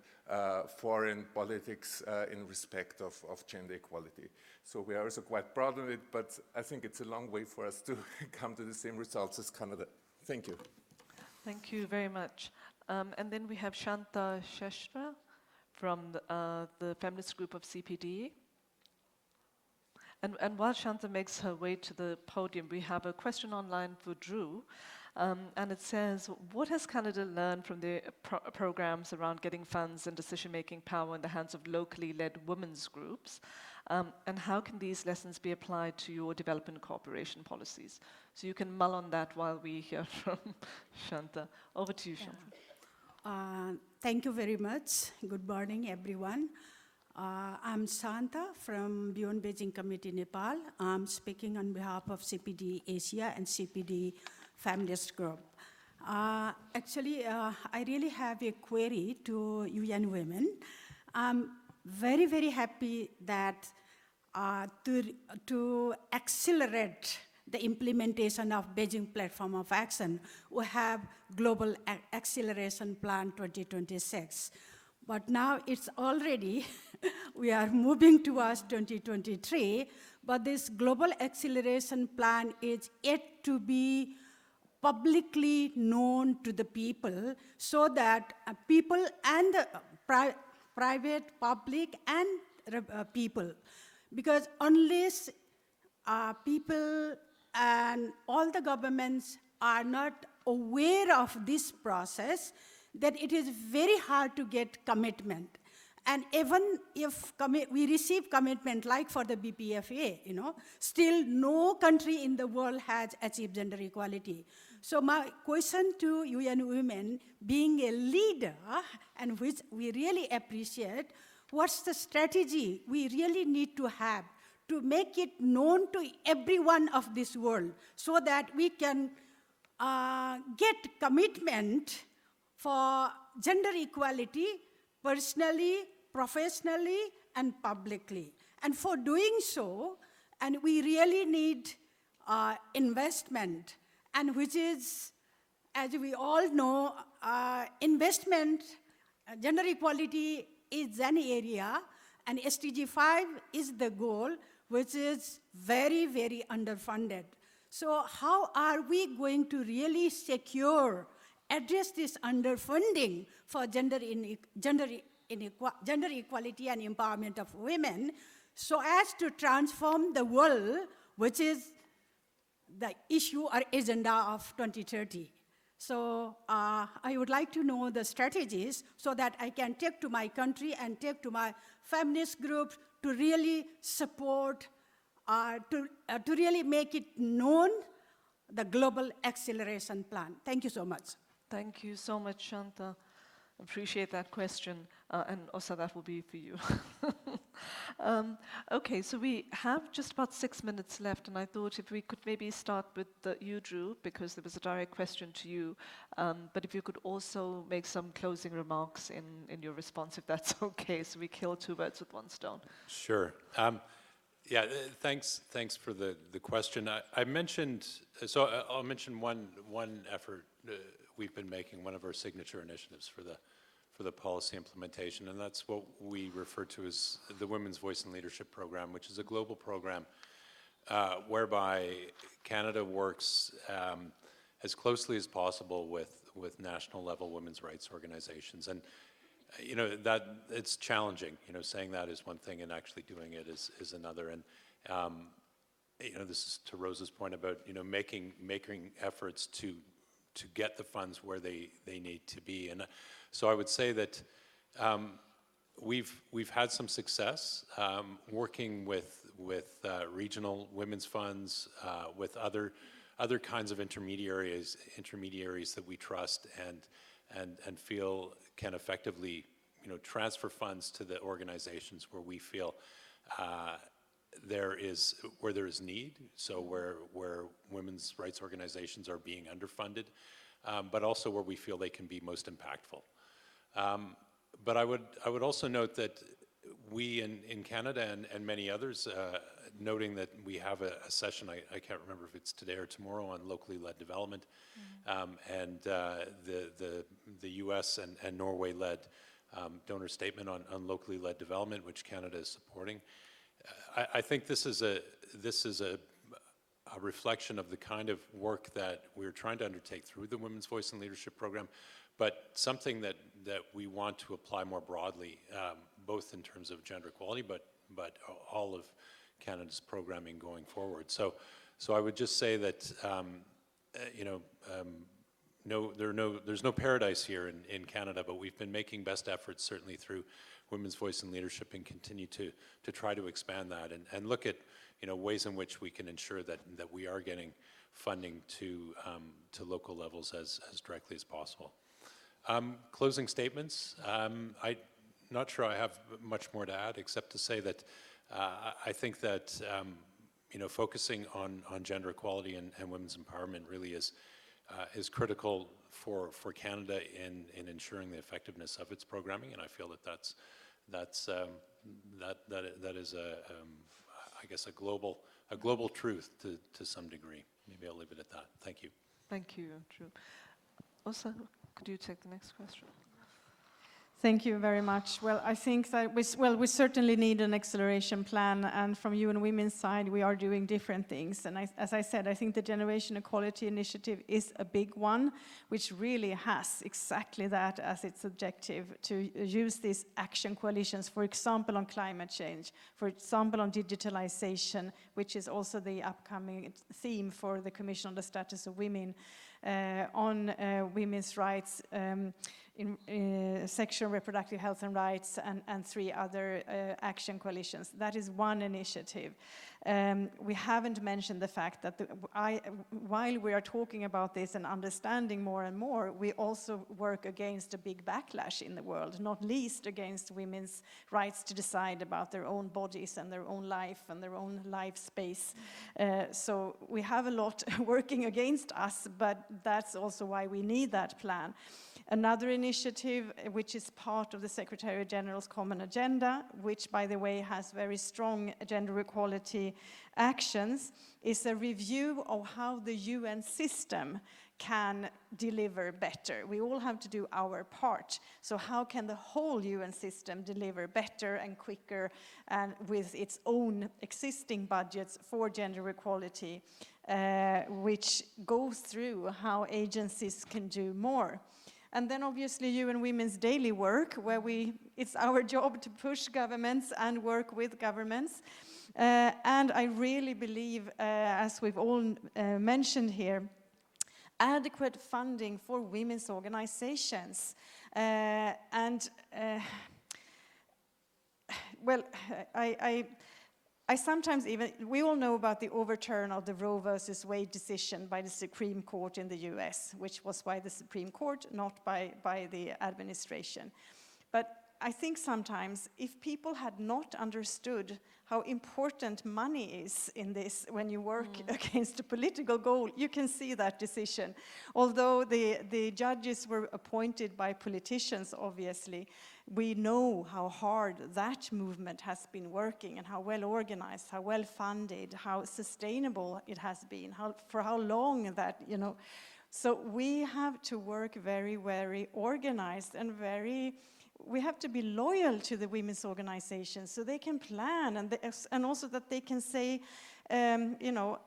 [SPEAKER 9] foreign politics in respect of gender equality. So we are also quite proud of it, but I think it's a long way for us to come to the same results as Canada. Thank you.
[SPEAKER 1] Thank you very much. And then we have Shanta Shestra from the feminist group of CPD. And while Shanta makes her way to the podium, we have a question online for Drew. And it says, what has Canada learned from the programs around getting funds and decision-making power in the hands of locally led women's groups? And how can these lessons be applied to your development cooperation policies? So you can mull on that while we hear from Shanta. Over to you, Shanta.
[SPEAKER 10] Thank you very much. Good morning, everyone. I'm Shanta from Beyond Beijing Committee, Nepal. I'm speaking on behalf of CPD Asia and CPD Feminist Group. Actually, I really have a query to UN Women. I'm very, very happy that to accelerate the implementation of Beijing Platform of Action, we have Global Acceleration Plan 2026. But now it's already, we are moving towards 2023, but this Global Acceleration Plan is yet to be publicly known to the people so that people and the private, public, and people, because unless people and all the governments are not aware of this process, that it is very hard to get commitment. And even if we receive commitment, like for the BPFA, still no country in the world has achieved gender equality. So my question to UN Women, being a leader, and which we really appreciate, what's the strategy we really need to have to make it known to everyone of this world so that we can get commitment for gender equality personally, professionally, and publicly. And for doing so, and we really need investment, and which is, as we all know, investment, gender equality is an area, and SDG 5 is the goal, which is very, very underfunded. So how are we going to really address this underfunding for gender equality and empowerment of women, so as to transform the world, which is the issue or agenda of 2030. So I would like to know the strategies so that I can take to my country and take to my feminist group to really support, to really make it known, the Global Acceleration Plan. Thank you so much.
[SPEAKER 1] Thank you so much, Shanta. Appreciate that question. And Osa, that will be for you. Okay, so we have just about 6 minutes left, and I thought if we could maybe start with you, Drew, because there was a direct question to you, but if you could also make some closing remarks in your response, if that's okay, so we kill 2 birds with 1 stone.
[SPEAKER 3] Sure. Yeah, thanks for the question. I mentioned, so I'll mention one effort we've been making, one of our signature initiatives for the policy implementation, and that's what we refer to as the Women's Voice and Leadership Program, which is a global program whereby Canada works as closely as possible with national level women's rights organizations. And you know, that it's challenging, you know, saying that is one thing and actually doing it is another. And you know, this is to Rosa's point about, you know, making efforts to get the funds where they need to be. And so I would say that we've had some success working with regional women's funds, with other kinds of intermediaries that we trust and feel can effectively, you know, transfer funds to the organizations where we feel there is need, so where women's rights organizations are being underfunded, but also where we feel they can be most impactful. But I would also note that we in Canada and many others, noting that we have a session, I can't remember if it's today or tomorrow, on locally led development, and the US and Norway led donor statement on locally led development, which Canada is supporting. I think this is a reflection of the kind of work that we're trying to undertake through the Women's Voice and Leadership Program, but something that we want to apply more broadly, both in terms of gender equality, but all of Canada's programming going forward. So I would just say that you know, there's no paradise here in Canada, but we've been making best efforts certainly through Women's Voice and Leadership, and continue to try to expand that and look at, you know, ways in which we can ensure that we are getting funding to local levels as directly as possible. Closing statements. I'm not sure I have much more to add, except to say that I think that you know, focusing on gender equality and women's empowerment really is critical for Canada in ensuring the effectiveness of its programming, and I feel that that is I guess a global truth to some degree. Maybe I'll leave it at that. Thank you.
[SPEAKER 1] Thank you, Drew. Also, could you take the next question?
[SPEAKER 5] Thank you very much. Well, I think that we certainly need an acceleration plan, and from UN Women's side, we are doing different things. And as I said, I think the Generation Equality Initiative is a big one, which really has exactly that as its objective, to use these action coalitions, for example, on climate change, for example, on digitalization, which is also the upcoming theme for the Commission on the Status of Women, on women's rights, in sexual and reproductive health and rights, and 3 other action coalitions. That is one initiative. We haven't mentioned the fact that while we are talking about this and understanding more and more, we also work against a big backlash in the world, not least against women's rights to decide about their own bodies and their own life and their own life space. So we have a lot working against us, but that's also why we need that plan. Another initiative, which is part of the Secretary General's Common Agenda, which, by the way, has very strong gender equality actions, is a review of how the UN system can deliver better. We all have to do our part. So how can the whole UN system deliver better and quicker, and with its own existing budgets for gender equality, which goes through how agencies can do more. And then obviously UN Women's daily work, where it's our job to push governments and work with governments. And I really believe, as we've all mentioned here, adequate funding for women's organizations. Well, I sometimes even, we all know about the overturn of the Roe versus Wade decision by the Supreme Court in the US, which was by the Supreme Court, not by the administration. But I think sometimes if people had not understood how important money is in this when you work against a political goal, you can see that decision. Although the judges were appointed by politicians, obviously, we know how hard that movement has been working and how well organized, how well funded, how sustainable it has been, for how long that, you know. So we have to work very, very organized and we have to be loyal to the women's organizations so they can plan and also that they can say, you know,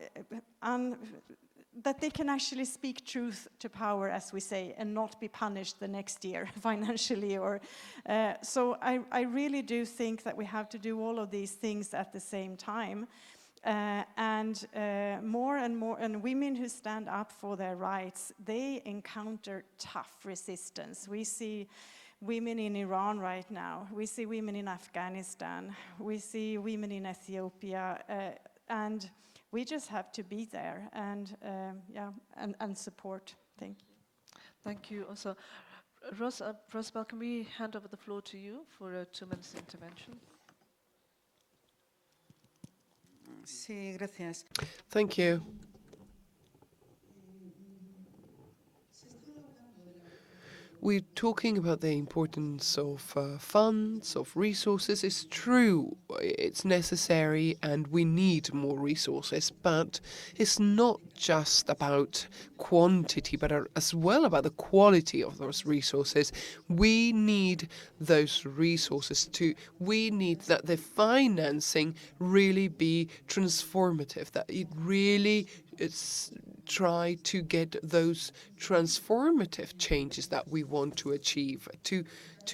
[SPEAKER 5] that they can actually speak truth to power, as we say, and not be punished the next year financially. So I really do think that we have to do all of these things at the same time. More and more, and women who stand up for their rights, they encounter tough resistance. We see women in Iran right now, we see women in Afghanistan, we see women in Ethiopia, and we just have to be there and support. Thank you.
[SPEAKER 1] Thank you. Also, Rosabel, can we hand over the floor to you for a 2-minute intervention?
[SPEAKER 11] Sí, gracias.
[SPEAKER 8] Thank you. We're talking about the importance of funds, of resources. It's true, it's necessary, and we need more resources, but it's not just about quantity, but as well about the quality of those resources. We need those resources we need that the financing really be transformative, that it really try to get those transformative changes that we want to achieve. To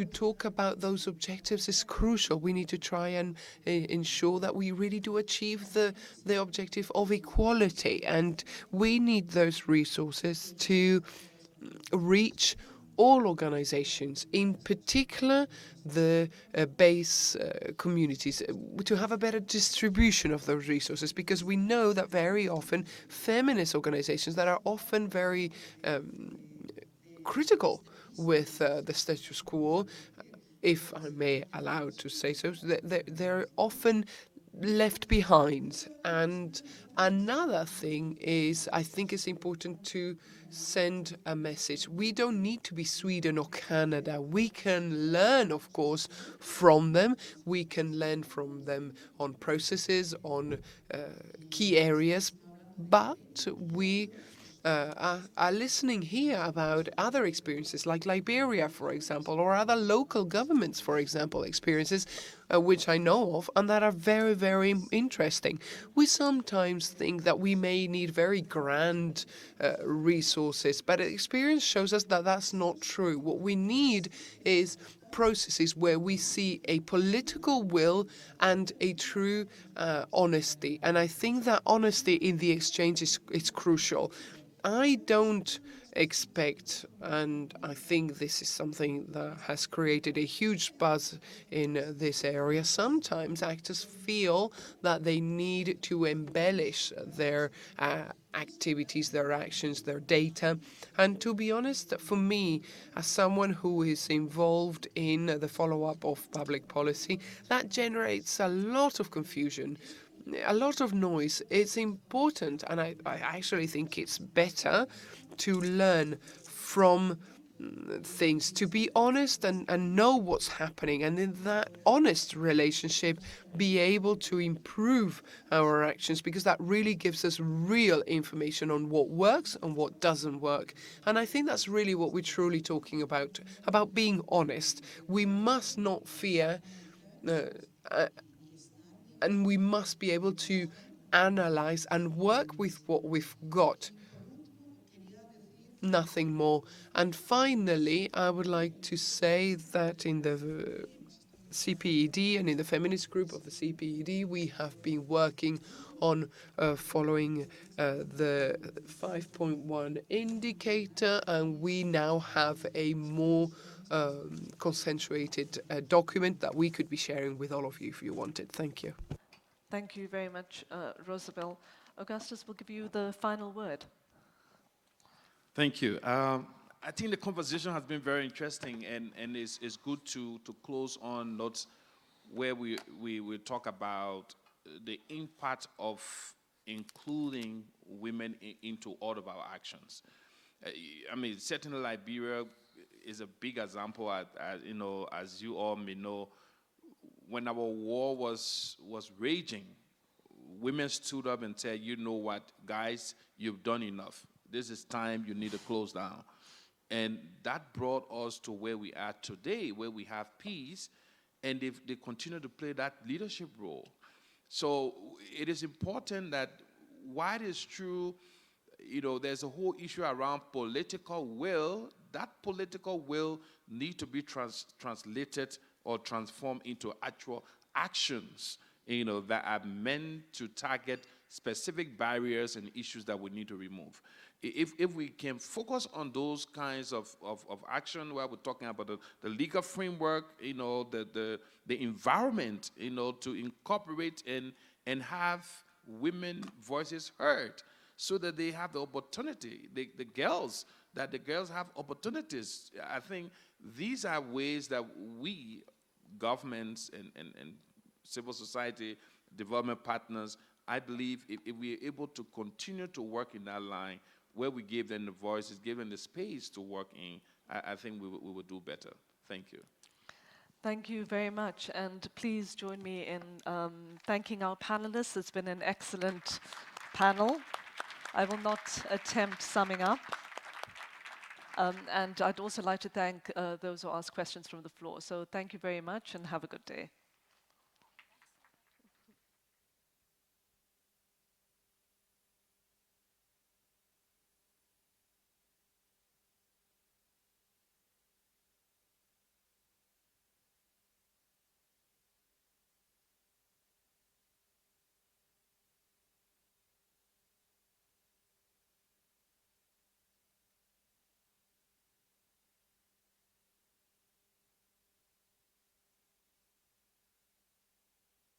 [SPEAKER 8] talk about those objectives is crucial. We need to try and ensure that we really do achieve the objective of equality, and we need those resources to reach all organizations, in particular the base communities, to have a better distribution of those resources, because we know that very often feminist organizations that are often very critical with the status quo, if I may allow to say so, they're often left behind. And another thing is, I think it's important to send a message. We don't need to be Sweden or Canada. We can learn, of course, from them. We can learn from them on processes, on key areas, but we are listening here about other experiences like Liberia, for example, or other local governments, for example, experiences which I know of and that are very, very interesting. We sometimes think that we may need very grand resources, but experience shows us that that's not true. What we need is processes where we see a political will and a true honesty. And I think that honesty in the exchange is crucial. I don't expect, and I think this is something that has created a huge buzz in this area, sometimes actors feel that they need to embellish their activities, their actions, their data. And to be honest, for me, as someone who is involved in the follow-up of public policy, that generates a lot of confusion, a lot of noise. It's important, and I actually think it's better to learn from things, to be honest and know what's happening, and in that honest relationship be able to improve our actions, because that really gives us real information on what works and what doesn't work. And I think that's really what we're truly talking about being honest. We must not fear and we must be able to analyze and work with what we've got. Nothing more. And finally, I would like to say that in the CPED and in the feminist group of the CPED, we have been working on following the 5.1 indicator, and we now have a more concentrated document that we could be sharing with all of you if you wanted. Thank you.
[SPEAKER 1] Thank you very much, Rosabel. Augustus will give you the final word.
[SPEAKER 2] Thank you. I think the conversation has been very interesting, and it's good to close on notes where we will talk about the impact of including women into all of our actions. I mean, certainly Liberia is a big example. You know, as you all may know, when our war was raging, women stood up and said, "You know what, guys, you've done enough. This is time. You need to close down." And that brought us to where we are today, where we have peace, and they continue to play that leadership role. So it is important that while it is true, you know, there's a whole issue around political will, that political will need to be translated or transformed into actual actions, you know, that are meant to target specific barriers and issues that we need to remove. If we can focus on those kinds of action, where we're talking about the legal framework, you know, the environment, you know, to incorporate and have women voices heard, so that they have the opportunity, the girls have opportunities. I think these are ways that we, governments and civil society, development partners, I believe if we're able to continue to work in that line, where we give them the voices, give them the space to work in, I think we will do better. Thank you.
[SPEAKER 1] Thank you very much, and please join me in thanking our panelists. It's been an excellent panel. I will not attempt summing up. And I'd also like to thank those who asked questions from the floor. So thank you very much and have a good day.